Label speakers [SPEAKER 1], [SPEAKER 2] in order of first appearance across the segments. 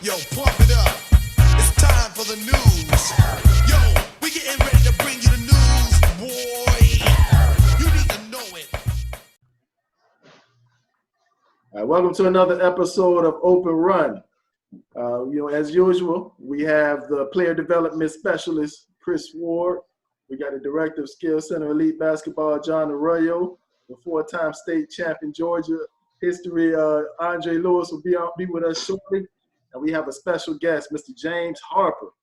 [SPEAKER 1] Yo, pump it up. It's time for the news. Yo, we getting ready to bring you the news, boy. You need to know it.
[SPEAKER 2] All right, welcome to another episode of Open Run. As usual, we have the player development specialist, Chris Ward. We got the director of Skill Center Elite Basketball, John Arroyo. The four-time state champion, Georgia history, Andre Lewis will be with us shortly. And we have a special guest, Mr. James Harper.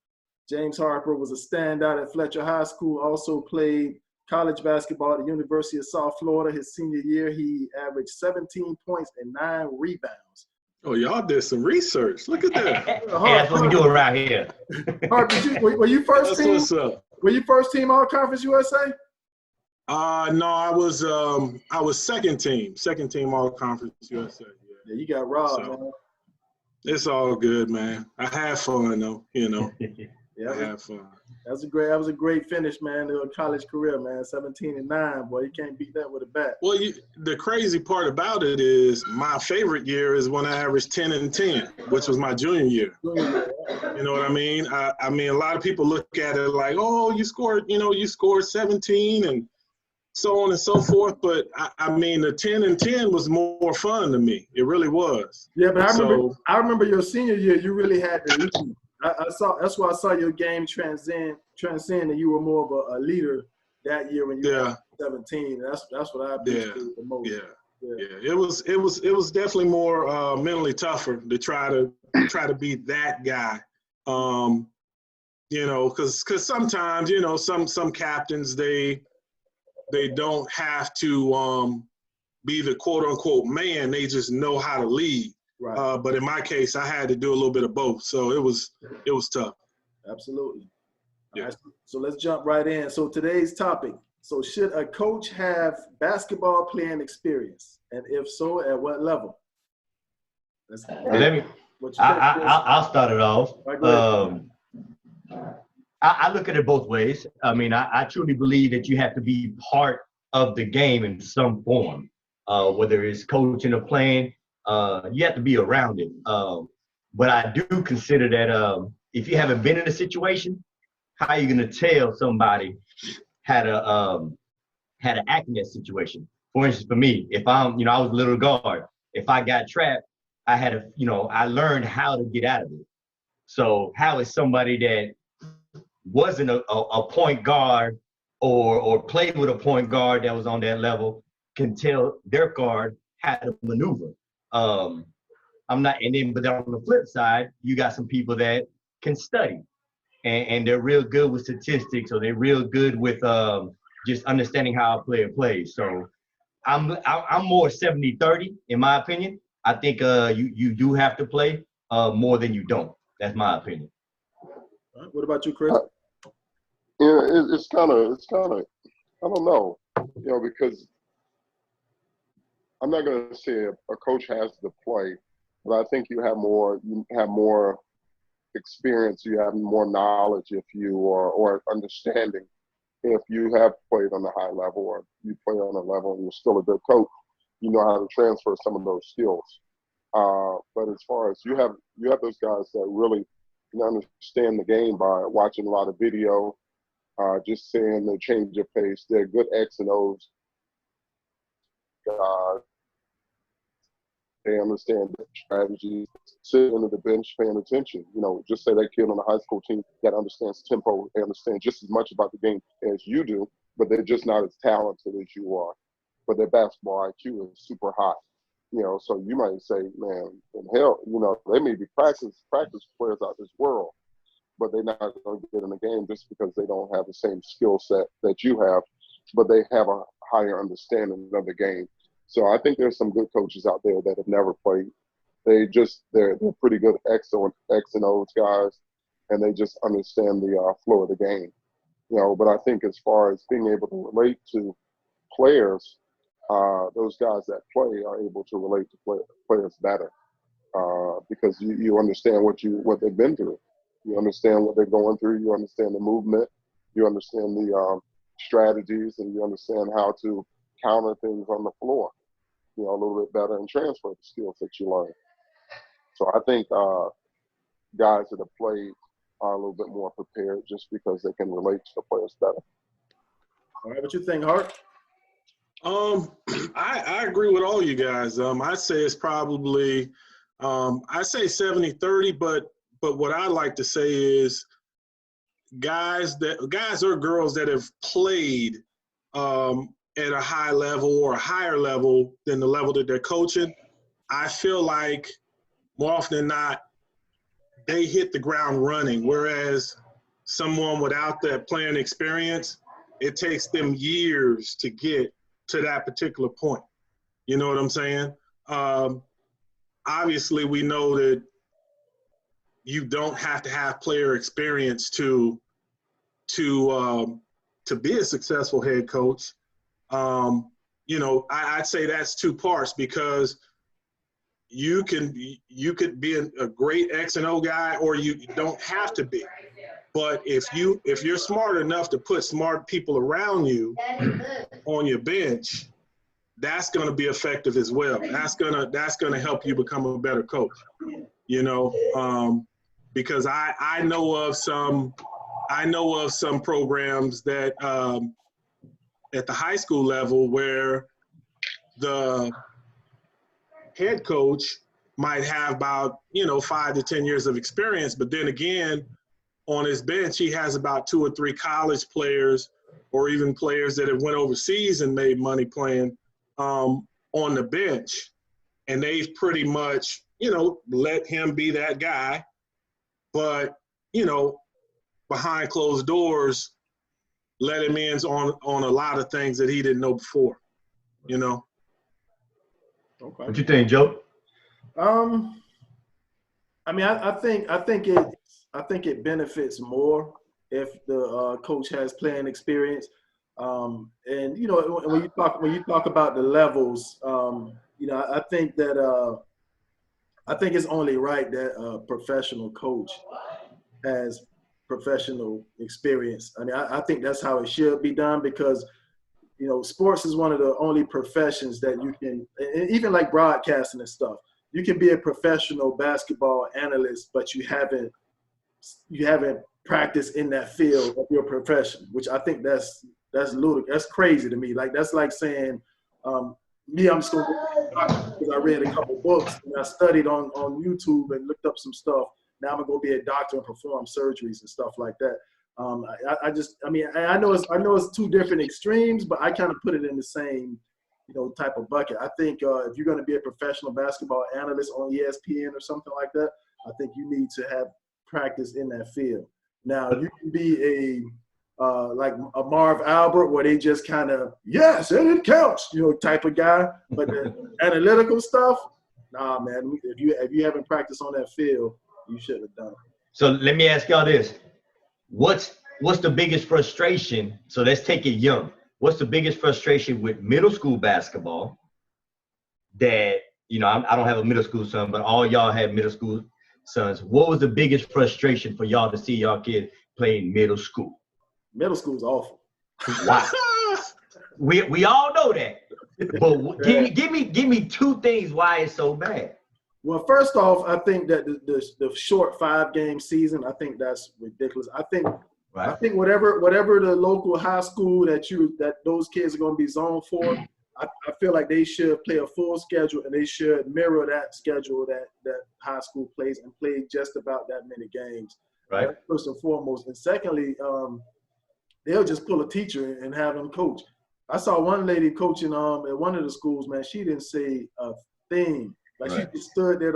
[SPEAKER 2] James Harper was a standout at Fletcher High School, also played college basketball at the University of South Florida. His senior year, he averaged 17 points and 9 rebounds.
[SPEAKER 3] Oh, y'all did some research. Look at that.
[SPEAKER 4] Hey, that's what we do around here.
[SPEAKER 2] Harper, were you first
[SPEAKER 3] That's
[SPEAKER 2] team?
[SPEAKER 3] what's up.
[SPEAKER 2] Were you first team All Conference USA?
[SPEAKER 3] No, I was second team All Conference USA.
[SPEAKER 2] Yeah, you got robbed,
[SPEAKER 3] So,
[SPEAKER 2] man.
[SPEAKER 3] It's all good, man. I had fun though,
[SPEAKER 2] Yeah,
[SPEAKER 3] I had fun.
[SPEAKER 2] that was a great finish, man. To a college career, man. 17 and 9, boy. You can't beat that with a bat.
[SPEAKER 3] Well, the crazy part about it is my favorite year is when I averaged 10 and 10, which was my junior year. You know what I mean? I mean, a lot of people look at it like, oh, you scored 17 and so on and so forth. But I mean, the 10 and 10 was more fun to me. It really was.
[SPEAKER 2] Yeah, but I remember your senior year. You really had the lead. That's why I saw your game transcend, and you were more of a leader that year when you were 17. That's what I appreciated the most.
[SPEAKER 3] Yeah. It was definitely more mentally tougher to try to be that guy. Because sometimes some captains they don't have to be the quote unquote man. They just know how to lead. Right. But in my case, I had to do a little bit of both. So it was tough.
[SPEAKER 2] Absolutely.
[SPEAKER 3] Yeah.
[SPEAKER 2] Right, so let's jump right in. So today's topic. So should a coach have basketball playing experience? And if so, at what level?
[SPEAKER 4] I'll start it off.
[SPEAKER 2] Right,
[SPEAKER 4] I look at it both ways. I mean, I truly believe that you have to be part of the game in some form, whether it's coaching or playing. You have to be around it. But I do consider that if you haven't been in a situation, how are you going to tell somebody how to act in that situation? For instance, for me, if I was a little guard. If I got trapped, I learned how to get out of it. So how is somebody that wasn't a point guard or played with a point guard that was on that level can tell their guard how to maneuver? But on the flip side, you got some people that can study and they're real good with statistics, or they're real good with just understanding how a player plays. So I'm more 70-30 in my opinion. I think you do have to play more than you don't. That's my opinion.
[SPEAKER 2] What about you, Chris?
[SPEAKER 5] It's kind of I don't know, because I'm not going to say a coach has to play, but I think you have more experience, you have more knowledge or understanding if you have played on a high level, or you play on a level and you're still a good coach. You know how to transfer some of those skills. But as far as you have those guys that really understand the game by watching a lot of video, just saying the change of pace. They're good X and O's guys. They understand the strategies. Sit under the bench paying attention. Just say that kid on the high school team that understands tempo. They understand just as much about the game as you do, but they're just not as talented as you are. But their basketball IQ is super high. So you might say, man, in hell, they may be practice players out this world, but they're not going to get in the game just because they don't have the same skill set that you have, but they have a higher understanding of the game. So I think there's some good coaches out there that have never played. They're pretty good X and O's guys, and they just understand the flow of the game. But I think as far as being able to relate to players, those guys that play are able to relate to players better because you understand what they've been through. You understand what they're going through. You understand the movement. You understand the strategies, and you understand how to counter things on the floor, a little bit better, and transfer the skills that you learn. So I think guys that have played are a little bit more prepared just because they can relate to the players better.
[SPEAKER 2] All right, what you think, Hart?
[SPEAKER 3] I agree with all you guys. I say it's probably, I say 70-30, but what I like to say is guys or girls that have played at a high level or a higher level than the level that they're coaching, I feel like more often than not, they hit the ground running, whereas someone without that playing experience, it takes them years to get to that particular point. You know what I'm saying? Obviously, we know that you don't have to have player experience to be a successful head coach. You know, I'd say that's two parts, because you could be a great X and O guy, or you don't have to be. But if you're smart enough to put smart people around you on your bench, that's going to be effective as well. That's gonna help you become a better coach. You know, because I know of some programs that at the high school level where the head coach might have about 5 to 10 years of experience, but then again, on his bench he has about 2 or 3 college players, or even players that have went overseas and made money playing on the bench, and they've pretty much let him be that guy, but behind closed doors let him in on a lot of things that he didn't know before.
[SPEAKER 2] Okay.
[SPEAKER 4] What you think, Joe?
[SPEAKER 2] I mean, I think it benefits more if the coach has playing experience. And when you talk about the levels, I think that I think it's only right that a professional coach has professional experience. I mean, I think that's how it should be done, because sports is one of the only professions that you can, and even like broadcasting and stuff, you can be a professional basketball analyst, but you haven't practiced in that field of your profession, which I think that's ludicrous. That's crazy to me. Like, that's like saying, I'm just going to go to the doctor because I read a couple books and I studied on YouTube and looked up some stuff. Now I'm going to go be a doctor and perform surgeries and stuff like that. I know it's two different extremes, but I kind of put it in the same, type of bucket. I think if you're going to be a professional basketball analyst on ESPN or something like that, I think you need to have practice in that field. Now, you can be like a Marv Albert, where they just kind of, yes, and it counts, type of guy. But the analytical stuff, nah, man. If you haven't practiced on that field, you shouldn't have done it.
[SPEAKER 4] So let me ask y'all this: What's the biggest frustration? So let's take it young. What's the biggest frustration with middle school basketball? That I don't have a middle school son, but all y'all have middle school sons. What was the biggest frustration for y'all to see y'all kids playing middle school?
[SPEAKER 2] Middle school is awful.
[SPEAKER 4] Wow. we all know that. But give me 2 things why it's so bad.
[SPEAKER 2] Well, first off, I think that the short 5-game season, I think that's ridiculous. I think whatever the local high school that those kids are going to be zoned for, I feel like they should play a full schedule, and they should mirror that schedule that high school plays, and play just about that many games.
[SPEAKER 4] Right.
[SPEAKER 2] That's first and foremost. And secondly, they'll just pull a teacher and have them coach. I saw one lady coaching at one of the schools, man. She didn't say a thing. Like, right. She just stood there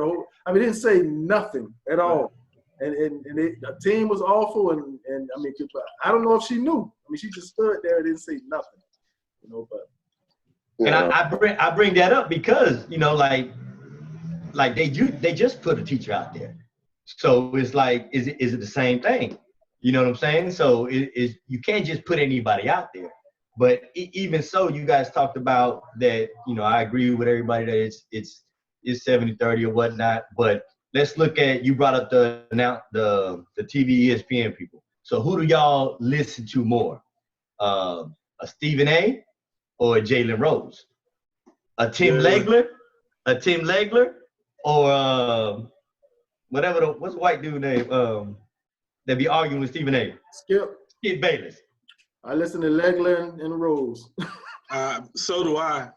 [SPEAKER 2] didn't say nothing at all. And the team was awful, and I mean, I don't know if she knew. I mean, she just stood there and didn't say nothing, but.
[SPEAKER 4] And I bring that up because, like they just put a teacher out there. So it's like, is it the same thing? You know what I'm saying? So you can't just put anybody out there. But even so, you guys talked about that, I agree with everybody that it's 70-30 or whatnot. But let's look at, you brought up the TV ESPN people. So who do y'all listen to more? A Stephen A. or a Jalen Rose? A Tim Legler? Or what's the white dude name? That be arguing with Stephen A.
[SPEAKER 2] Skip.
[SPEAKER 4] Skip Bayless.
[SPEAKER 2] I listen to Legler and Rose.
[SPEAKER 3] So do I.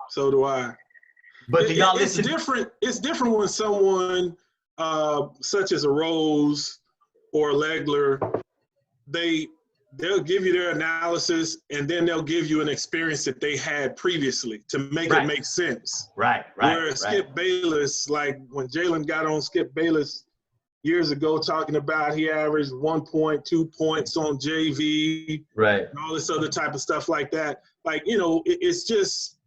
[SPEAKER 3] So do I.
[SPEAKER 4] But do y'all
[SPEAKER 3] It's
[SPEAKER 4] listen?
[SPEAKER 3] different. It's different when someone such as a Rose or a Legler, they'll give you their analysis and then they'll give you an experience that they had previously to make it make sense.
[SPEAKER 4] Right.
[SPEAKER 3] Whereas Skip Bayless, like when Jalen got on Skip Bayless years ago talking about he averaged 1.2 points on JV,
[SPEAKER 4] right,
[SPEAKER 3] and all this other type of stuff like that. Like, you know, it's just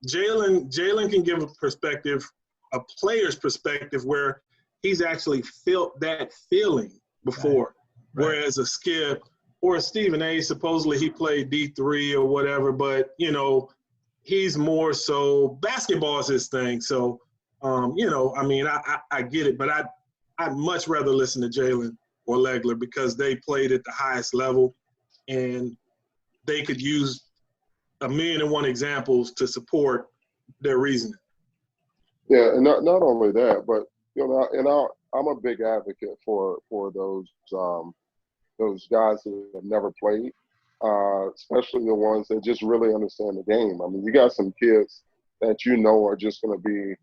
[SPEAKER 3] Jalen can give a perspective, a player's perspective where he's actually felt that feeling before.
[SPEAKER 4] Right.
[SPEAKER 3] Whereas a Skip or a Stephen A, supposedly he played D3 or whatever, but, you know, he's more so basketball is his thing. So, you know, I mean, I get it, but I'd much rather listen to Jalen or Legler because they played at the highest level and they could use 1,000,001 examples to support their reasoning.
[SPEAKER 5] Yeah, and not only that, but you know, and I'm a big advocate for those guys who have never played, especially the ones that just really understand the game. I mean, you got some kids that you know are just going to be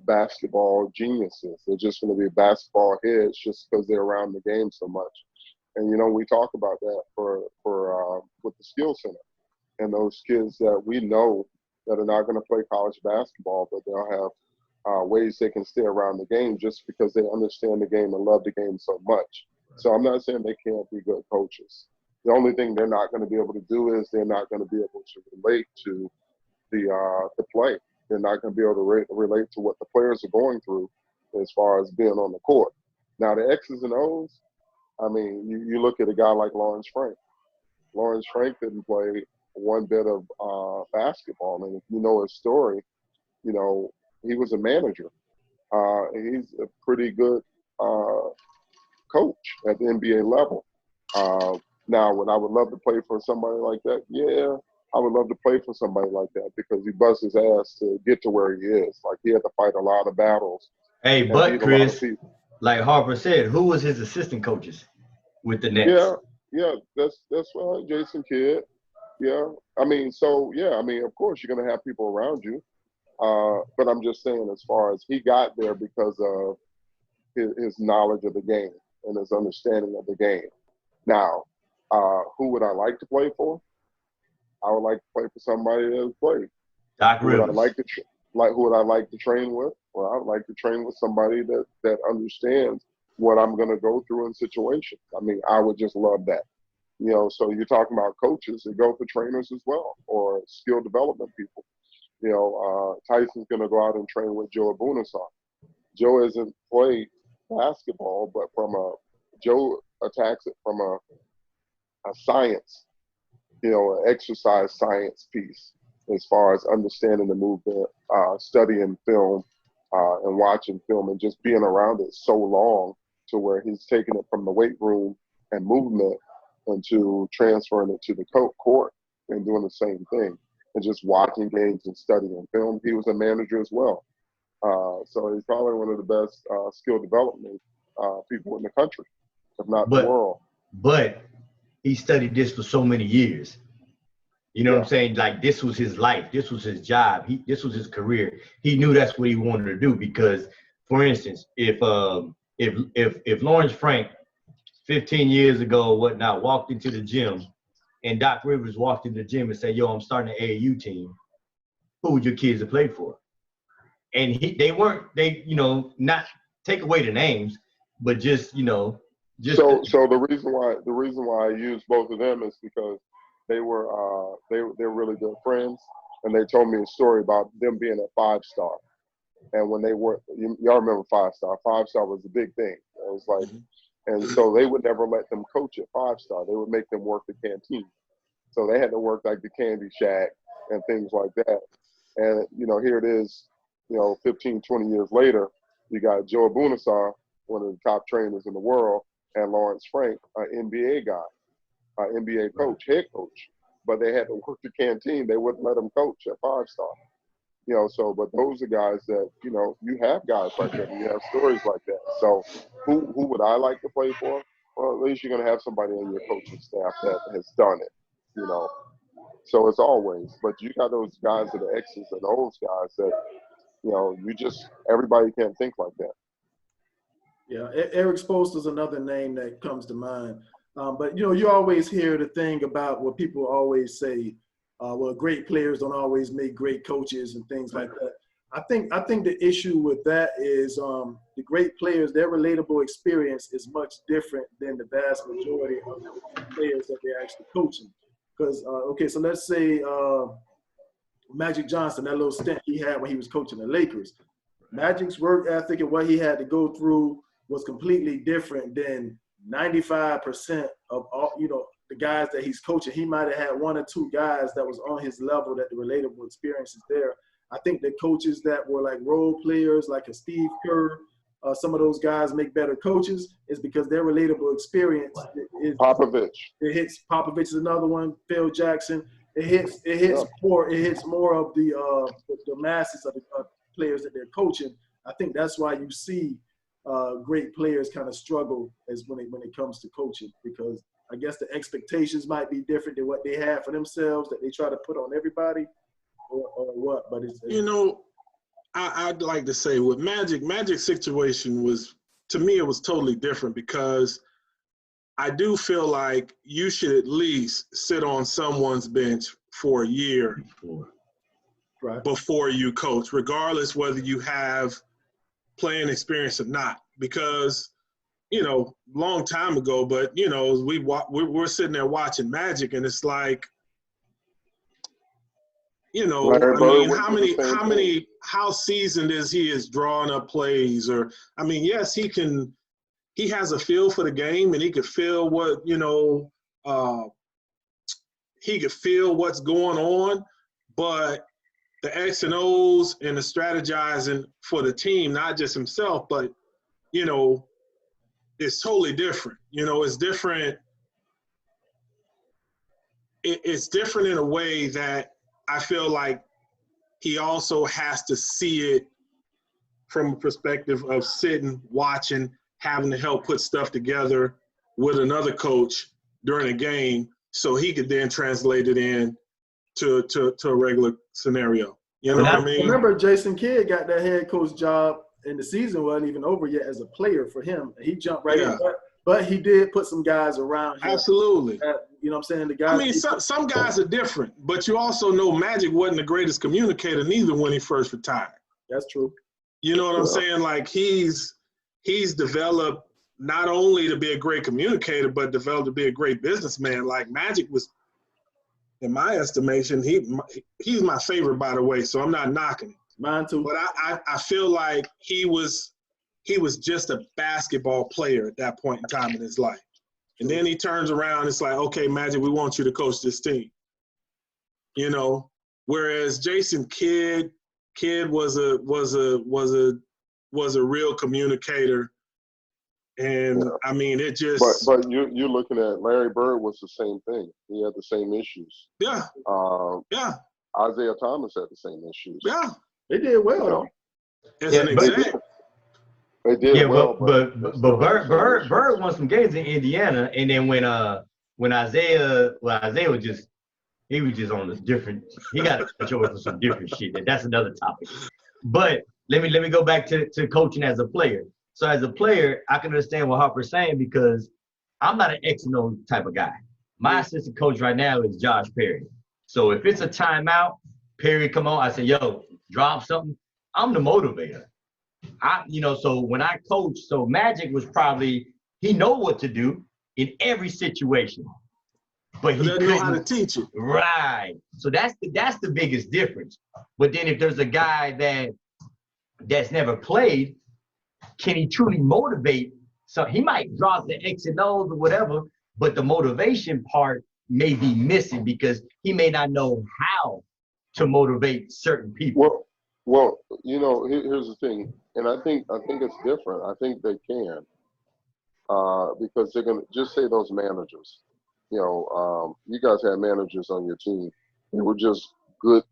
[SPEAKER 5] basketball geniuses. They're just going to be basketball heads just because they're around the game so much. And you know, we talk about that for with the skill center and those kids that we know that are not going to play college basketball, but they'll have ways they can stay around the game just because they understand the game and love the game so much. So I'm not saying they can't be good coaches. The only thing they're not going to be able to do is they're not going to be able to relate to the play. They're not going to be able to relate to what the players are going through as far as being on the court. Now, the X's and O's, I mean, you look at a guy like Lawrence Frank. Lawrence Frank didn't play one bit of basketball. And if you know his story, you know, he was a manager. He's a pretty good coach at the NBA level. Now, would I would love to play for somebody like that? Yeah, I would love to play for somebody like that because he busts his ass to get to where he is. Like, he had to fight a lot of battles.
[SPEAKER 4] Hey, but Chris, like Harper said, who was his assistant coaches with the Nets?
[SPEAKER 5] Yeah, that's right, Jason Kidd. Yeah, I mean, so yeah, I mean, of course you're gonna have people around you, but I'm just saying, as far as he got there because of his knowledge of the game and his understanding of the game. Now, who would I like to play for? I would like to play for somebody that has played.
[SPEAKER 4] Doc Rivers.
[SPEAKER 5] Who would I like to train with? Well, I would like to train with somebody that understands what I'm going to go through in situations. I mean, I would just love that. You know, so you're talking about coaches that go for trainers as well, or skill development people. You know, Tyson's going to go out and train with Joe Abunassar. Joe hasn't played basketball, but Joe attacks it from a science, you know, an exercise science piece as far as understanding the movement, studying film and watching film and just being around it so long to where he's taking it from the weight room and movement into transferring it to the court and doing the same thing and just watching games and studying film. He was a manager as well. So he's probably one of the best skill development people in the country, if not the world.
[SPEAKER 4] But he studied this for so many years. You know what I'm saying? Like, this was his life. This was his job. This was his career. He knew that's what he wanted to do because, for instance, if Lawrence Frank 15 years ago or whatnot walked into the gym and Doc Rivers walked into the gym and said, yo, I'm starting an AAU team, who would your kids have played for? And they you know, not take away the names, but just, you know,
[SPEAKER 5] so the reason why I use both of them is because they were they're really good friends, and they told me a story about them being a 5-star. And when they were, y'all remember 5-star? 5-star was a big thing. It was like, and so they would never let them coach at 5-star. They would make them work the canteen. So they had to work like the candy shack and things like that. And you know, here it is, you know, 15, 20 years later, you got Joe Abunassar, one of the top trainers in the world, and Lawrence Frank, an NBA guy, NBA coach, head coach. But they had to work the canteen. They wouldn't let him coach at 5-star. You know, so but those are guys that, you know, you have guys like that, and you have stories like that. So who would I like to play for? Well, at least you're gonna have somebody on your coaching staff that has done it, you know. So it's always, but you got those guys that are X's and O's guys that, you know, everybody can't think like that.
[SPEAKER 2] Yeah, Eric Spoelstra is another name that comes to mind. But, you know, you always hear the thing about what people always say, well, great players don't always make great coaches and things like that. I think the issue with that is the great players, their relatable experience is much different than the vast majority of the players that they're actually coaching. Because, okay, so let's say Magic Johnson, that little stint he had when he was coaching the Lakers. Magic's work ethic and what he had to go through was completely different than 95% of all, you know, the guys that he's coaching. He might have had one or two guys that was on his level that the relatable experience is there. I think the coaches that were like role players, like a Steve Kerr, some of those guys make better coaches is because their relatable experience is
[SPEAKER 5] Popovich.
[SPEAKER 2] It hits Popovich is another one. Phil Jackson. It hits more of the masses of the players that they're coaching. I think that's why you see great players kind of struggle as when it comes to coaching, because I guess the expectations might be different than what they have for themselves that they try to put on everybody, or what. But it's
[SPEAKER 3] you know, I'd like to say with Magic's situation was, to me, it was totally different, because I do feel like you should at least sit on someone's bench for a year before you coach, regardless whether you have playing experience or not. Because, you know, long time ago, but, you know, we're sitting there watching Magic, and it's like, you know, I mean, how seasoned is he is drawing up plays? Or, I mean, yes, he has a feel for the game, and he could feel what, you know, he could feel what's going on, but the X and O's and the strategizing for the team, not just himself, but, you know, it's totally different. You know, it's different. It's different in a way that I feel like he also has to see it from a perspective of sitting, watching, having to help put stuff together with another coach during a game, so he could then translate it in to a regular scenario. You know what I mean?
[SPEAKER 2] Remember, Jason Kidd got that head coach job, and the season wasn't even over yet as a player for him. He jumped right in. But he did put some guys around him.
[SPEAKER 3] Absolutely.
[SPEAKER 2] You know what I'm saying? The guys.
[SPEAKER 3] I mean, some guys are different, but you also know Magic wasn't the greatest communicator neither when he first retired.
[SPEAKER 2] That's true.
[SPEAKER 3] You know what I'm saying? Like, he's developed not only to be a great communicator, but developed to be a great businessman. Like, Magic was, in my estimation, he's my favorite, by the way, so I'm not knocking him.
[SPEAKER 2] Mine too.
[SPEAKER 3] But I feel like he was just a basketball player at that point in time in his life. And then he turns around, it's like, okay, Magic, we want you to coach this team. You know, whereas Jason Kidd was a real communicator. And I mean, it just.
[SPEAKER 5] But you're looking at Larry Bird was the same thing. He had the same issues.
[SPEAKER 3] Yeah.
[SPEAKER 5] Isaiah Thomas had the same issues.
[SPEAKER 2] Yeah. They did well, though.
[SPEAKER 3] As an example.
[SPEAKER 5] They did well.
[SPEAKER 4] But Bird won some games in Indiana, and then when Isaiah was just on this different. He got to show us some different shit. And that's another topic. But let me go back to coaching as a player. So as a player, I can understand what Harper's saying, because I'm not an X and O type of guy. My assistant coach right now is Josh Perry. So if it's a timeout, Perry come on, I say, yo, drop something. I'm the motivator. So when I coach, so Magic was probably, he know what to do in every situation, but he
[SPEAKER 3] doesn't know how to teach it.
[SPEAKER 4] Right. So that's the biggest difference. But then if there's a guy that's never played, can he truly motivate? So he might drop the X and O's or whatever, but the motivation part may be missing because he may not know how to motivate certain people.
[SPEAKER 5] Well, you know, here's the thing, and I think it's different. I think they can, because they're gonna just say those managers. You know, you guys had managers on your team. They were just good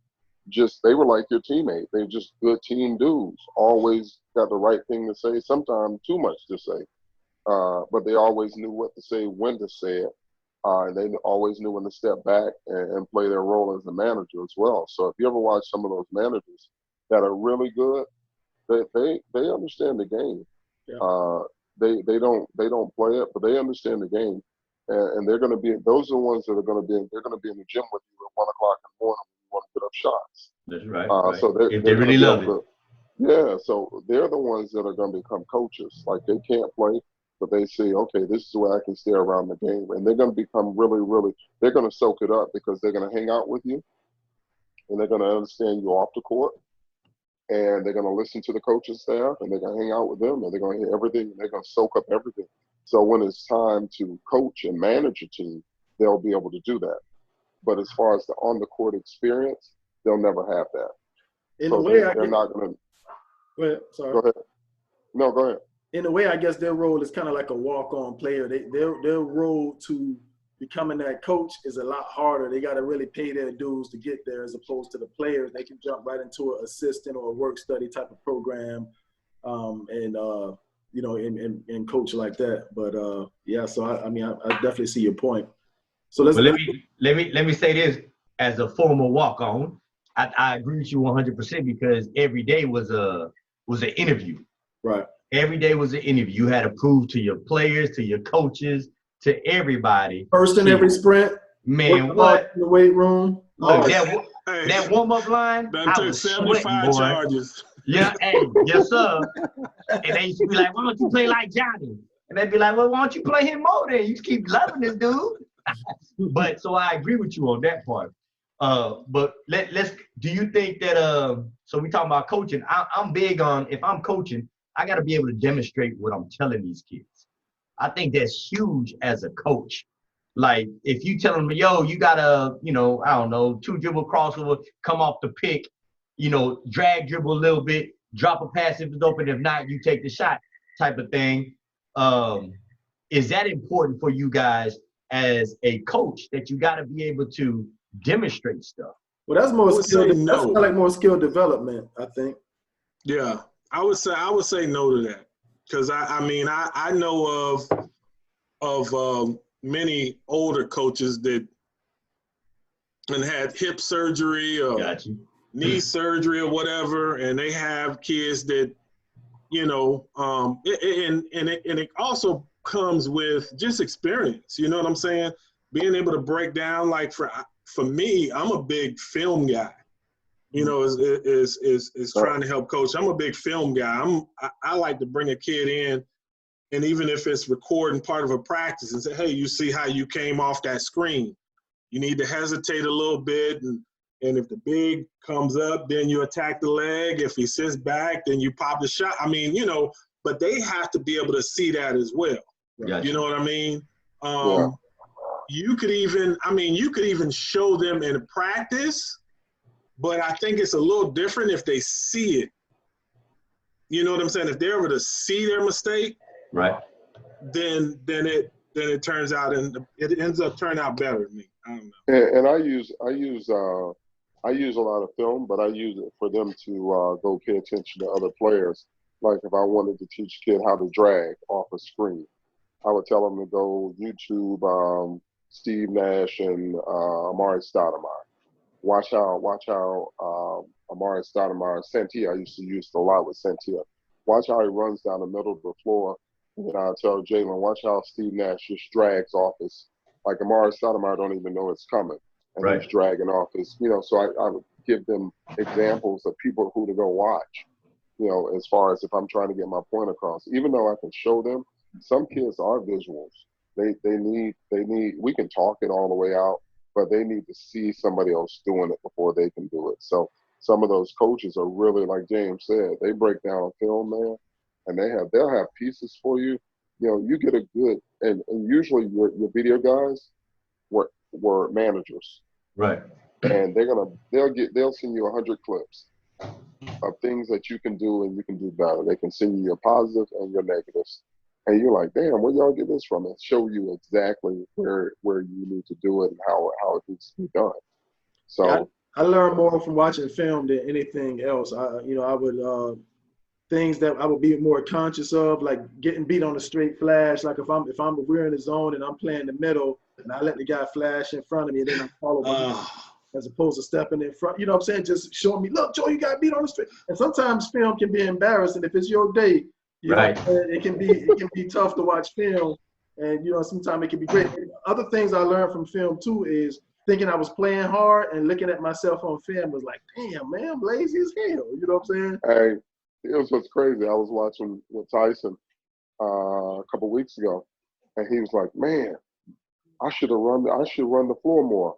[SPEAKER 5] they were like your teammate. They just good team dudes. Always got the right thing to say. Sometimes too much to say, but they always knew what to say, when to say it. And they always knew when to step back and play their role as a manager as well. So if you ever watch some of those managers that are really good, they understand the game.
[SPEAKER 2] Yeah.
[SPEAKER 5] They don't play it, but they understand the game, and they're going to be. Those are the ones that are going to be. They're going to be in the gym with you at 1 o'clock in the morning when you want to get up shots.
[SPEAKER 4] That's right. Right.
[SPEAKER 5] So
[SPEAKER 4] If
[SPEAKER 5] they're
[SPEAKER 4] they really love it.
[SPEAKER 5] Yeah, so they're the ones that are going to become coaches. Like they can't play, but they say, okay, this is where I can stay around the game, and they're going to become really, really. They're going to soak it up because they're going to hang out with you, and they're going to understand you off the court, and they're going to listen to the coaching staff, and they're going to hang out with them, and they're going to hear everything, and they're going to soak up everything. So when it's time to coach and manage a team, they'll be able to do that. But as far as the on-the-court experience, they'll never have that.
[SPEAKER 2] In
[SPEAKER 5] so
[SPEAKER 2] a way,
[SPEAKER 5] they're not going to.
[SPEAKER 2] Go ahead. Sorry.
[SPEAKER 5] Go ahead. No, go ahead.
[SPEAKER 2] In a way, I guess their role is kind of like a walk-on player. Their role to becoming that coach is a lot harder. They got to really pay their dues to get there, as opposed to the players. They can jump right into an assistant or a work study type of program, and coach like that. But yeah, so I definitely see your point. So let
[SPEAKER 4] me say this as a former walk-on. I agree with you 100% because every day was an interview.
[SPEAKER 2] Right.
[SPEAKER 4] Every day was an interview. You had to prove to your players, to your coaches, to everybody.
[SPEAKER 2] First in every sprint.
[SPEAKER 4] Man, what?
[SPEAKER 2] In the weight room.
[SPEAKER 4] Look, that warm-up line, I was
[SPEAKER 3] 75 charges.
[SPEAKER 4] Yeah, hey, yes, sir. And they used to be like, why don't you play like Johnny? And they'd be like, well, why don't you play him more then? You keep loving this dude. But so I agree with you on that part. But let's. Do you think that? So we talking about coaching. I'm big on, if I'm coaching, I got to be able to demonstrate what I'm telling these kids. I think that's huge as a coach. Like if you tell them, yo, you gotta, I don't know, 2-dribble crossover, come off the pick, drag dribble a little bit, drop a pass if it's open. If not, you take the shot, type of thing. Is that important for you guys as a coach, that you got to be able to demonstrate stuff?
[SPEAKER 2] Well, that's more skill.
[SPEAKER 3] No.
[SPEAKER 2] That's kind of like more skill development, I think.
[SPEAKER 3] Yeah, I would say no to that, because I know of many older coaches that had hip surgery or knee surgery or whatever, and they have kids that and it also comes with just experience. You know what I'm saying? Being able to break down, like for me, I'm a big film guy. Is trying to help coach. I'm a big film guy. I like to bring a kid in, and even if it's recording part of a practice, and say, hey, you see how you came off that screen? You need to hesitate a little bit, and if the big comes up, then you attack the leg. If he sits back, then you pop the shot. But they have to be able to see that as well.
[SPEAKER 4] Gotcha.
[SPEAKER 3] You know what I mean? You could even show them in practice, but I think it's a little different if they see it. You know what I'm saying? If they're able to see their mistake,
[SPEAKER 4] right,
[SPEAKER 3] then it turns out, and it ends up turning out better to me. I don't know.
[SPEAKER 5] And I use a lot of film, but I use it for them to go pay attention to other players. Like if I wanted to teach a kid how to drag off a screen, I would tell them to go YouTube Steve Nash and Amari Stoudemire. Watch how Amari Stoudemire, Santia, I used to use a lot with Santia. Watch how he runs down the middle of the floor. And then I'll tell Jalen, watch how Steve Nash just drags off his, like Amari Stoudemire don't even know it's coming. And he's dragging off his, so I would give them examples of people who to go watch, as far as if I'm trying to get my point across. Even though I can show them, some kids are visuals. They need, we can talk it all the way out, but they need to see somebody else doing it before they can do it. So some of those coaches are really, like James said, they break down film, man, and they'll have pieces for you. You get a good, and usually your video guys were managers,
[SPEAKER 4] right?
[SPEAKER 5] And they'll send you 100 clips of things that you can do and you can do better. They can send you your positives and your negatives, and you're like, damn, where y'all get this from? And show you exactly where you need to do it and how it needs to be done. So
[SPEAKER 2] I learned more from watching film than anything else. I would things that I would be more conscious of, like getting beat on a straight flash. Like if we're in the zone and I'm playing the middle and I let the guy flash in front of me and then I follow behind, as opposed to stepping in front. You know what I'm saying? Just showing me, look, Joe, you got beat on the straight. And sometimes film can be embarrassing if it's your day. You know, it can be tough to watch film, and sometimes it can be great. Other things I learned from film too is thinking I was playing hard and looking at myself on film was like, damn, man, I'm lazy as hell. You know what I'm saying?
[SPEAKER 5] Hey, it was what's crazy. I was watching with Tyson a couple weeks ago, and he was like, man, I should run the floor more.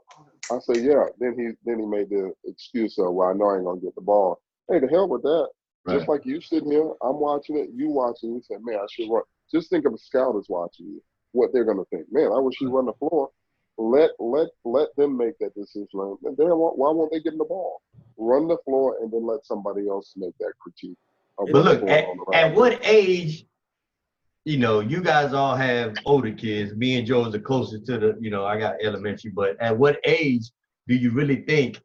[SPEAKER 5] I said, yeah. Then he made the excuse of, well, I know I ain't gonna get the ball. Hey, the hell with that. Right. Just like you sitting here, I'm watching it, you watching. You said, man, I should run. Just think of a scout is watching you. What they're gonna think, man, I wish you run the floor. Let them make that decision. And then why won't they get in the ball? Run the floor and then let somebody else make that critique.
[SPEAKER 4] But look, at what age, you guys all have older kids. Me and Joe is the closest to the, I got elementary, but at what age do you really think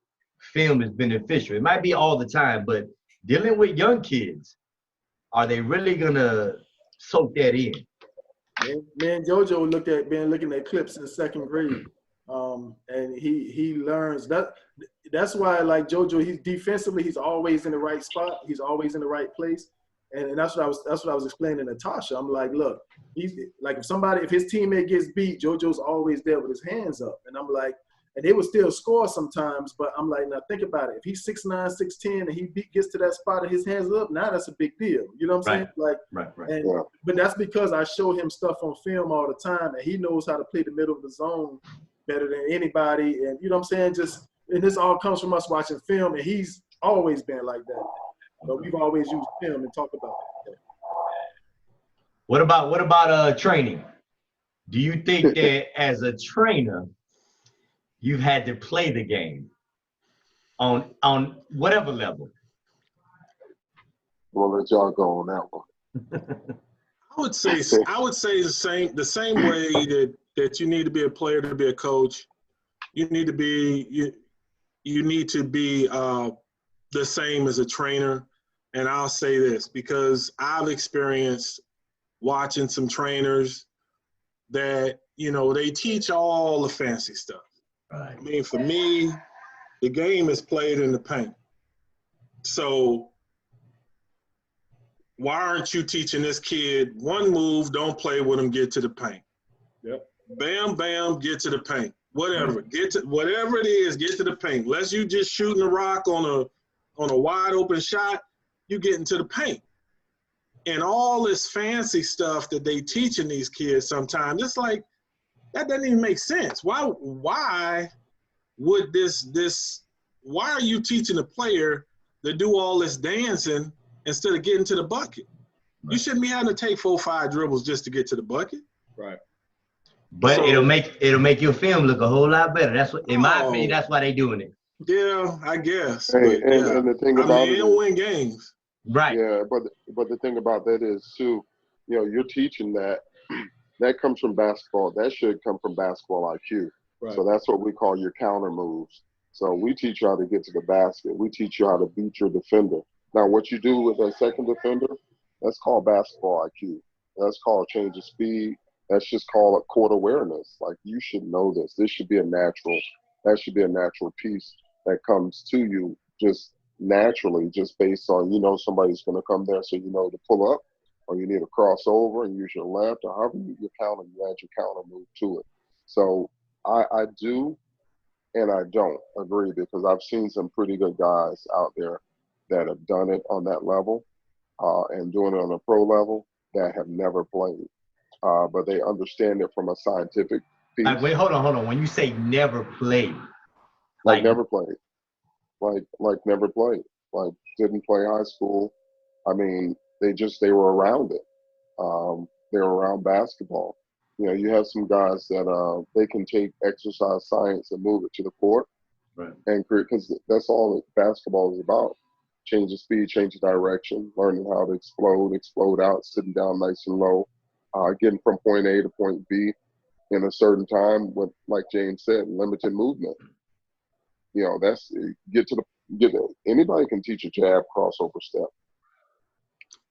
[SPEAKER 4] film is beneficial? It might be all the time, but dealing with young kids, are they really gonna soak that in?
[SPEAKER 2] Me and JoJo been looking at clips in second grade, and he learns that. That's why, like JoJo, he's defensively, he's always in the right spot. He's always in the right place, and that's what I was explaining to Natasha. I'm like, look, he's like, if his teammate gets beat, JoJo's always there with his hands up, and I'm like, and they would still score sometimes, but I'm like, now think about it. If he's 6'9", 6'10", and he gets to that spot and his hands up, now that's a big deal. You know what I'm saying? Like, right. But that's because I show him stuff on film all the time, and he knows how to play the middle of the zone better than anybody. And you know what I'm saying? And this all comes from us watching film, and he's always been like that. But we've always used film and talk about it.
[SPEAKER 4] What about training? Do you think that as a trainer, you've had to play the game on whatever level?
[SPEAKER 5] We'll let y'all go on that one.
[SPEAKER 3] I would say the same way that you need to be a player to be a coach. You need to be the same as a trainer. And I'll say this because I've experienced watching some trainers that they teach all the fancy stuff. Right. I mean, for me, the game is played in the paint. So why aren't you teaching this kid one move, don't play with him, get to the paint? Yep. Bam, bam, get to the paint. Whatever. Whatever it is, get to the paint. Unless you just shooting a rock on a wide open shot, you get into the paint. And all this fancy stuff that they teaching these kids sometimes, it's like, that doesn't even make sense. Why would why are you teaching a player to do all this dancing instead of getting to the bucket? Right. You shouldn't be having to take 4 or 5 dribbles just to get to the bucket. Right.
[SPEAKER 4] But so, it'll make your film look a whole lot better. That's what, in my opinion, that's why they doing it.
[SPEAKER 3] Yeah, I guess.
[SPEAKER 5] Hey, and the thing about it,
[SPEAKER 3] they'll win games.
[SPEAKER 4] Right.
[SPEAKER 5] Yeah, but the thing about that is too, you're teaching that. That comes from basketball. That should come from basketball IQ. Right. So that's what we call your counter moves. So we teach you how to get to the basket. We teach you how to beat your defender. Now, what you do with a second defender, that's called basketball IQ. That's called change of speed. That's just called court awareness. Like, you should know this. That should be a natural piece that comes to you just naturally, just based on, somebody's going to come there, so to pull up. Or you need to cross over and use your left, or however you add your counter move to it. So I do and I don't agree, because I've seen some pretty good guys out there that have done it on that level and doing it on a pro level that have never played. But they understand it from a scientific piece.
[SPEAKER 4] Wait, hold on. When you say never played.
[SPEAKER 5] Like never played. Like never played. Like didn't play high school. I mean, they were around it. They were around basketball. You have some guys that they can take exercise science and move it to the court, right? And create, because that's all that basketball is about. Change the speed, change the direction, learning how to explode out, sitting down nice and low, getting from point A to point B in a certain time with, like James said, limited movement. You know, that's anybody can teach a jab crossover step.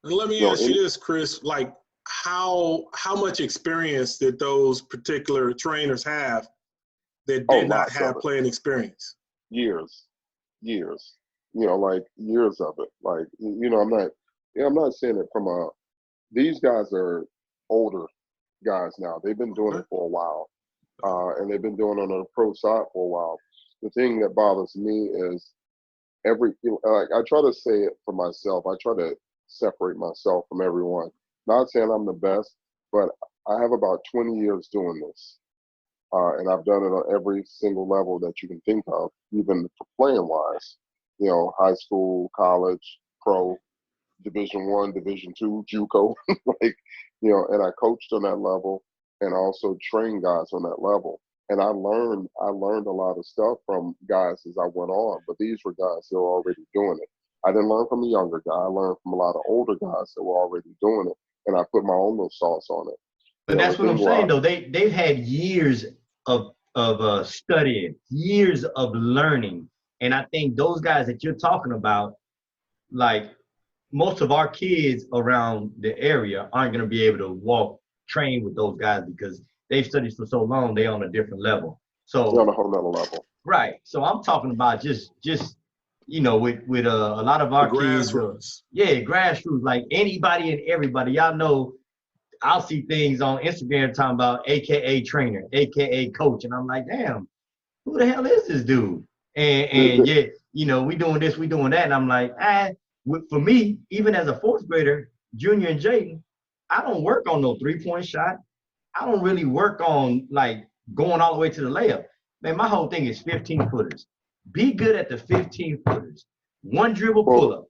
[SPEAKER 3] And let me ask you this, Chris, like how much experience did those particular trainers have that did not have playing experience?
[SPEAKER 5] Years. You know, like years of it. Like, you know, I'm not saying it from these guys are older guys now. They've been doing it for a while. And they've been doing it on the pro side for a while. The thing that bothers me is like I try to say it for myself. I try to separate myself from everyone. Not saying I'm the best, but I have about 20 years doing this. And I've done it on every single level that you can think of, even for playing wise. You know, high school, college, pro, Division I, Division II, JUCO. Like, you know, and I coached on that level and also trained guys on that level. And I learned a lot of stuff from guys as I went on, but these were guys that were already doing it. I didn't learn from a younger guy. I learned from a lot of older guys that were already doing it, and I put my own little sauce on it.
[SPEAKER 4] But that's what I'm saying, though. They've had years of studying, years of learning, and I think those guys that you're talking about, like most of our kids around the area, aren't going to be able to train with those guys because they've studied for so long. They're on a different level. So
[SPEAKER 5] they're on a whole nother level.
[SPEAKER 4] Right. So I'm talking about just you know, with a lot of our kids.
[SPEAKER 3] Grassroots.
[SPEAKER 4] Grassroots. Like anybody and everybody. Y'all know, I'll see things on Instagram talking about AKA trainer, AKA coach, and I'm like, damn, who the hell is this dude? And yeah, you know, we doing this, we doing that, and I'm like, for me, even as a fourth grader, Junior and Jaden, I don't work on no 3-point shot. I don't really work on like going all the way to the layup. Man, my whole thing is 15-footers. Be good at the 15-footers. One dribble pull-up,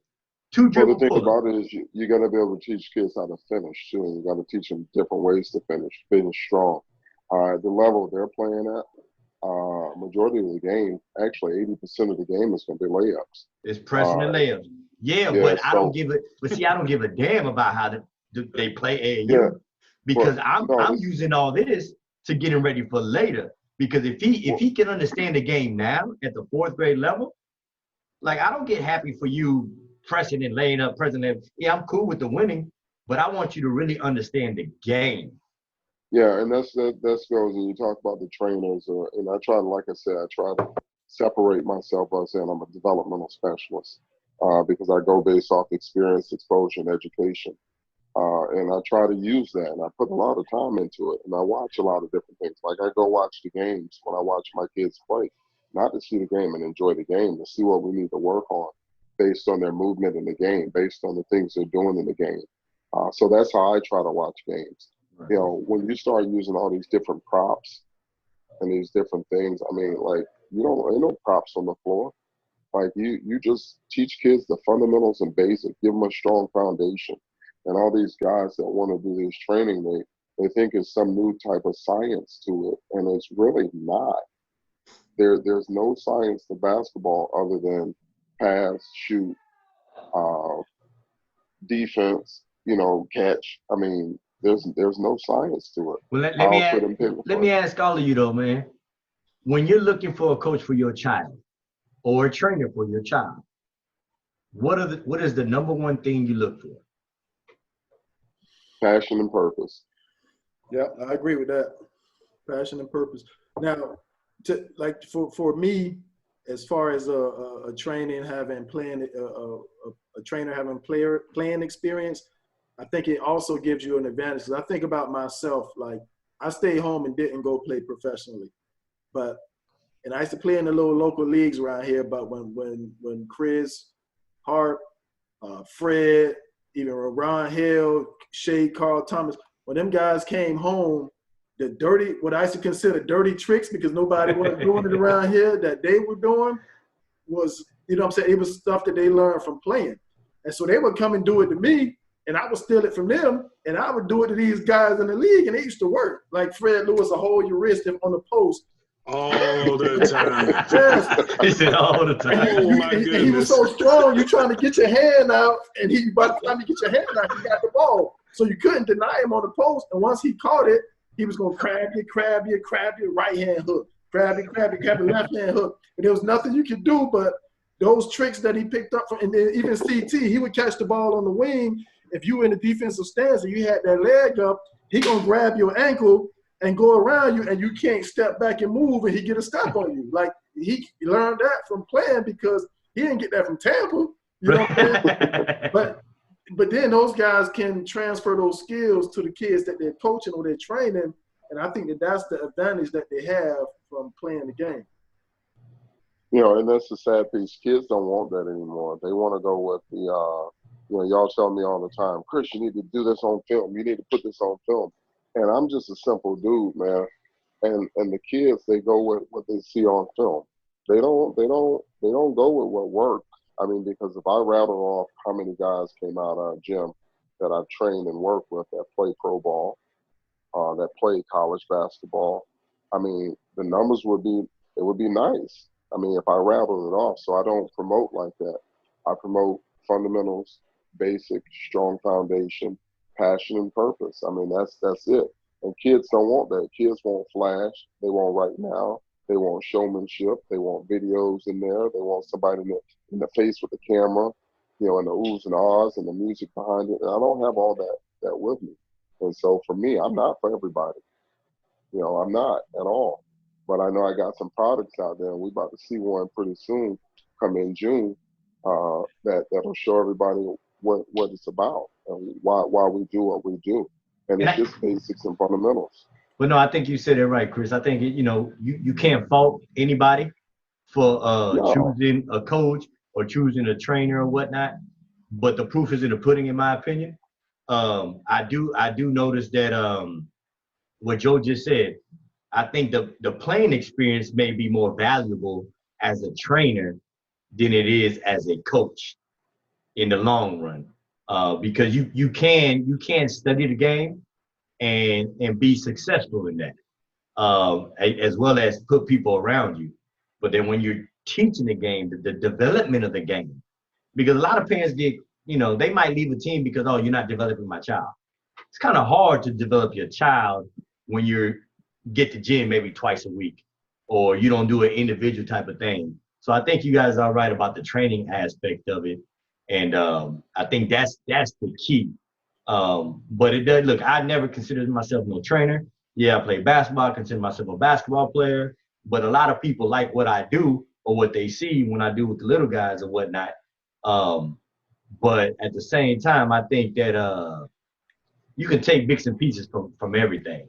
[SPEAKER 4] two dribble pull-up.
[SPEAKER 5] The thing about it is you got to be able to teach kids how to finish, too. And you got to teach them different ways to finish strong. The level they're playing at, majority of the game, actually 80% of the game is going to be layups.
[SPEAKER 4] It's pressing and layups. But I don't give a damn about how they play AAU because I'm using all this to get him ready for later. Because if he can understand the game now at the fourth grade level, like I don't get happy for you pressing and laying up, pressing and yeah, I'm cool with the winning, but I want you to really understand the game.
[SPEAKER 5] Yeah, and that goes when you talk about the trainers, and I try to separate myself by saying I'm a developmental specialist because I go based off experience, exposure, and education. And I try to use that, and I put a lot of time into it, and I watch a lot of different things. Like I go watch the games when I watch my kids play, not to see the game and enjoy the game, to see what we need to work on based on their movement in the game, based on the things they're doing in the game. So that's how I try to watch games. Right. You know, when you start using all these different props and these different things, I mean, like, ain't no props on the floor. Like you just teach kids the fundamentals and basics, give them a strong foundation. And all these guys that want to do this training, they think it's some new type of science to it, and it's really not. There's no science to basketball other than pass, shoot, defense, catch. I mean, there's no science to it.
[SPEAKER 4] Well, let me ask all of you though, man. When you're looking for a coach for your child or a trainer for your child, what is the number one thing you look for?
[SPEAKER 5] Passion and purpose.
[SPEAKER 2] Yeah, I agree with that. Passion and purpose. Now, for me, as far as a trainer having playing a trainer having playing experience, I think it also gives you an advantage. I think about myself, like I stayed home and didn't go play professionally, and I used to play in the little local leagues around here. But when Chris, Harper, Fred, even Ron Hill, Shea, Carl Thomas, when them guys came home, what I used to consider dirty tricks because nobody was doing it around here that they were doing was, what I'm saying, it was stuff that they learned from playing. And so they would come and do it to me, and I would steal it from them, and I would do it to these guys in the league, and it used to work. Like Fred Lewis, hold your wrist on the post.
[SPEAKER 3] All the time.
[SPEAKER 2] Yes.
[SPEAKER 4] He said all the time.
[SPEAKER 3] Oh my goodness.
[SPEAKER 2] He was so strong, you trying to get your hand out, and by the time you get your hand out, he got the ball. So you couldn't deny him on the post, and once he caught it, he was going to crab you, right hand hook. grab the left hand hook. And there was nothing you could do but those tricks that he picked up from, and then even CT, he would catch the ball on the wing. If you were in the defensive stance and you had that leg up, he gonna grab your ankle and go around you, and you can't step back and move, and he get a step on you. Like he learned that from playing because he didn't get that from Tampa. You know what I'm saying? But then those guys can transfer those skills to the kids that they're coaching or they're training, and I think that that's the advantage that they have from playing the game.
[SPEAKER 5] You know, and that's the sad piece. Kids don't want that anymore. They want to go with the, y'all tell me all the time, Chris, you need to do this on film. You need to put this on film. And I'm just a simple dude, man. And the kids, they go with what they see on film. They don't go with what worked. I mean, because if I rattle off how many guys came out of our gym that I've trained and worked with that play pro ball, that play college basketball, I mean, the numbers would be nice. I mean, if I rattled it off. So I don't promote like that. I promote fundamentals, basic, strong foundation, passion, and purpose. I mean, that's it. And kids don't want that. Kids want flash. They want right now. They want showmanship. They want videos in there. They want somebody in the face with the camera, you know, and the oohs and ahs and the music behind it. And I don't have all that with me. And so for me, I'm not for everybody. You know, I'm not at all. But I know I got some products out there, and we're about to see one pretty soon, come in June, that'll show everybody what it's about and why we do what we do. And it's just basics and fundamentals.
[SPEAKER 4] But no, I think you said it right, Chris. I think, you can't fault anybody for choosing a coach or choosing a trainer or whatnot. But the proof is in the pudding, in my opinion. I do notice that what Joe just said, I think the playing experience may be more valuable as a trainer than it is as a coach in the long run, because you can study the game and be successful in that, as well as put people around you. But then when you're teaching the game, the development of the game, because a lot of parents they might leave a team because, oh, you're not developing my child. It's kind of hard to develop your child when you get to gym maybe twice a week, or you don't do an individual type of thing. So I think you guys are right about the training aspect of it. And I think that's the key. But it does, look, I never considered myself no trainer. Yeah, I play basketball, I consider myself a basketball player, but a lot of people like what I do or what they see when I do with the little guys or whatnot. But at the same time, I think that you can take bits and pieces from everything.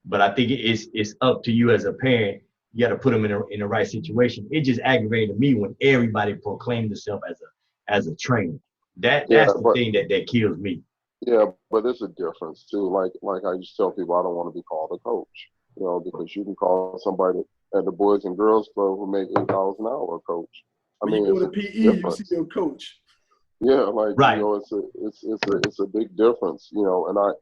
[SPEAKER 4] But I think it's up to you as a parent. You got to put them in the right situation. It just aggravated me when everybody proclaimed themselves as a trainer. That's the thing that kills me.
[SPEAKER 5] Yeah, but there's a difference too. Like I used to tell people, I don't want to be called a coach, because you can call somebody at the Boys and Girls Club who make $8 an hour a coach. I mean,
[SPEAKER 2] you go to PE, you see your coach.
[SPEAKER 5] Yeah, like
[SPEAKER 4] right.
[SPEAKER 5] It's a big difference, and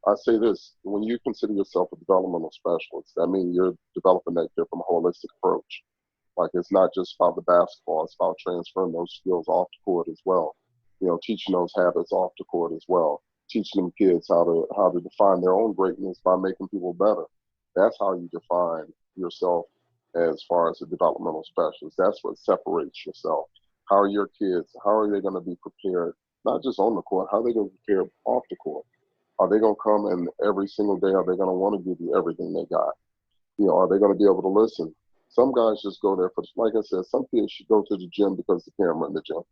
[SPEAKER 5] I say this, when you consider yourself a developmental specialist, that means you're developing that kid from a holistic approach. Like, it's not just about the basketball, it's about transferring those skills off the court as well. Teaching those habits off the court as well. Teaching them kids how to define their own greatness by making people better. That's how you define yourself as far as a developmental specialist. That's what separates yourself. How are your kids, how are they going to be prepared, not just on the court, how are they going to be prepared off the court? Are they going to come and every single day, are they going to want to give you everything they got? Are they going to be able to listen? Some guys just go there for, like I said, some kids should go to the gym because the camera in the gym.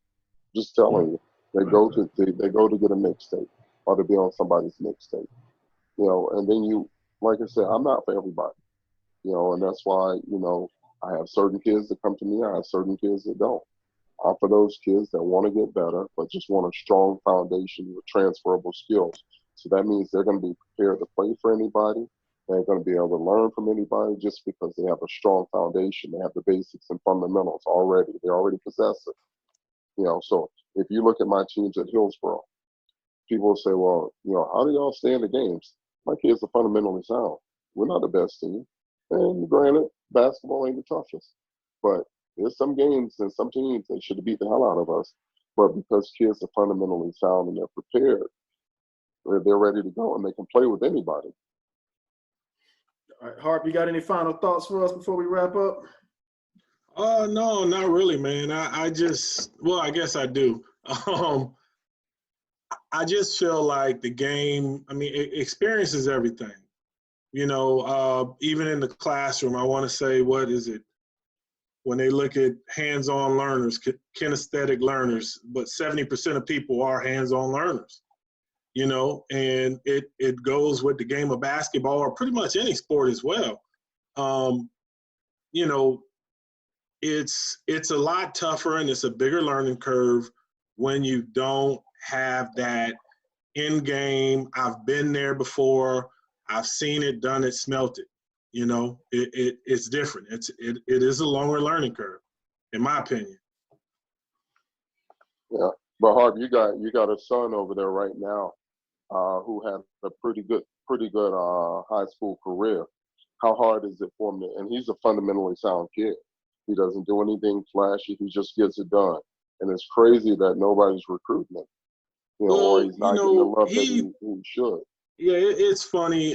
[SPEAKER 5] Just telling you, they go to get a mixtape or to be on somebody's mixtape. And then like I said, I'm not for everybody. And that's why, I have certain kids that come to me, I have certain kids that don't. I'm for those kids that want to get better, but just want a strong foundation with transferable skills. So that means they're going to be prepared to play for anybody. They're going to be able to learn from anybody just because they have a strong foundation. They have the basics and fundamentals already. They already possess it. So if you look at my teams at Hillsborough, people will say, well, how do y'all stay in the games? My kids are fundamentally sound. We're not the best team. And granted, basketball ain't the toughest. But there's some games and some teams that should have beat the hell out of us. But because kids are fundamentally sound and they're prepared, they're ready to go and they can play with anybody.
[SPEAKER 2] All right, Harp, you got any final thoughts for us before we wrap up?
[SPEAKER 3] No, not really, man. I just, well, I guess I do. I just feel like the game, I mean, experience is everything. You know, even in the classroom, I want to say, what is it? When they look at hands-on learners, kinesthetic learners, but 70% of people are hands-on learners, you know, and it goes with the game of basketball or pretty much any sport as well. You know, it's a lot tougher and it's a bigger learning curve when you don't have that end game. I've been there before. I've seen it, done it, smelt it. You know, it's different. It is a longer learning curve, in my opinion.
[SPEAKER 5] Yeah, but Harp, you got a son over there right now, who had a pretty good high school career. How hard is it for him and he's a fundamentally sound kid. He doesn't do anything flashy. He just gets it done. And it's crazy that nobody's recruiting him. You know, or he's not getting the love that he should.
[SPEAKER 3] Yeah, it's funny.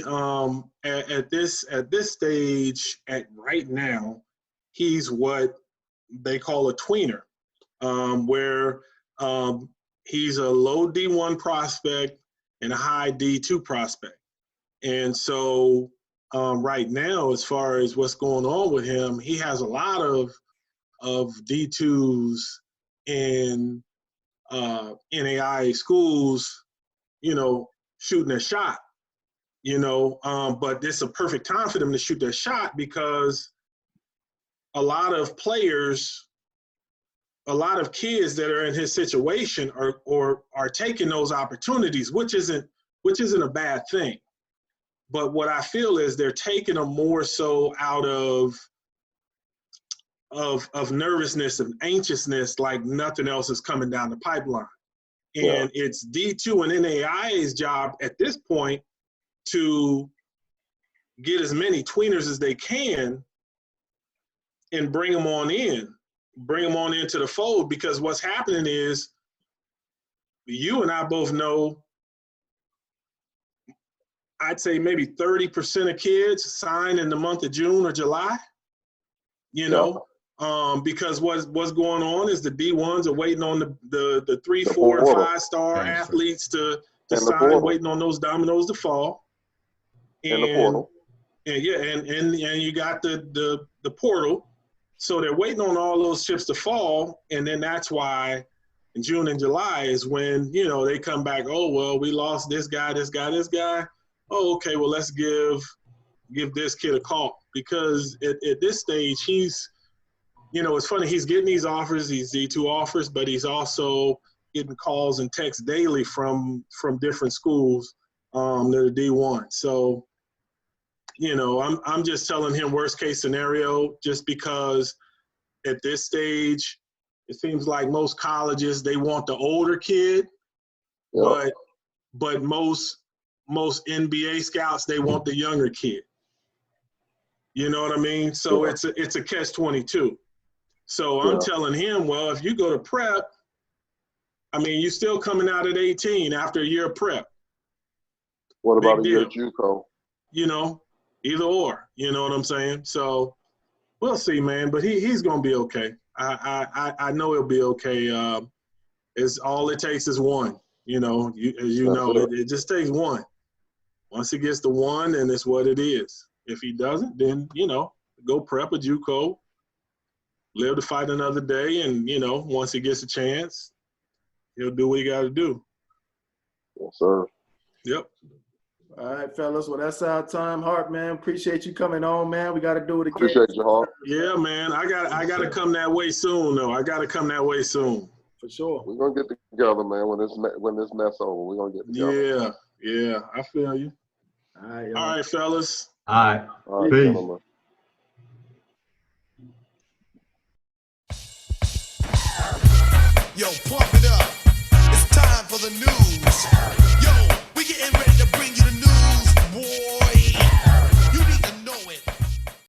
[SPEAKER 3] At this stage, right now, he's what they call a tweener, where he's a low D1 prospect and a high D2 prospect. And so right now, as far as what's going on with him, he has a lot of D2s in NAIA schools, you know, shooting a shot, you know, but this is a perfect time for them to shoot their shot because a lot of players, a lot of kids that are in his situation are taking those opportunities, which isn't a bad thing. But what I feel is they're taking them more so out of nervousness and anxiousness, like nothing else is coming down the pipeline. And it's D2 and NAIA's job at this point to get as many tweeners as they can and bring them on into the fold, because what's happening is you and I both know, I'd say maybe 30% of kids sign in the month of June or July, you know, because what's going on is the D1s are waiting on the 3, 4, and 5-star athletes to sign, waiting on those dominoes to fall. And the portal. And you got the portal. So they're waiting on all those chips to fall, and then that's why in June and July is when, you know, they come back, oh, well, we lost this guy. Oh, okay, well, let's give this kid a call. Because at this stage, he's, you know, it's funny, he's getting these offers, these D2 offers, but he's also getting calls and texts daily from different schools that are D1. So, you know, I'm just telling him worst case scenario, just because at this stage, it seems like most colleges, they want the older kid, but most NBA scouts, they want the younger kid. You know what I mean? So it's a catch-22. So I'm telling him, well, if you go to prep, I mean, you're still coming out at 18 after a year of prep.
[SPEAKER 5] What about a year at JUCO?
[SPEAKER 3] You know, either or. You know what I'm saying? So we'll see, man. But he's gonna be okay. I know he'll be okay. It's all it takes is one. You know, as you know, it just takes one. Once he gets the one, then it's what it is. If he doesn't, then, you know, go prep a JUCO, live to fight another day, and, you know, once he gets a chance, he'll do what he got to do.
[SPEAKER 5] Yes, sir.
[SPEAKER 3] Yep.
[SPEAKER 2] All right, fellas. Well, that's our time. Harp, man, appreciate you coming on, man. We got to do it again.
[SPEAKER 5] Appreciate you, Harp.
[SPEAKER 3] Yeah, man. I got to come that way soon, though. I got to come that way soon.
[SPEAKER 2] For sure.
[SPEAKER 5] We're going to get together, man, when this mess over. We're going to get together.
[SPEAKER 3] Yeah. I feel you.
[SPEAKER 2] All right,
[SPEAKER 3] all right, fellas.
[SPEAKER 4] All right. Peace.
[SPEAKER 5] Gentlemen.
[SPEAKER 1] Yo, pump it up. It's time for the news.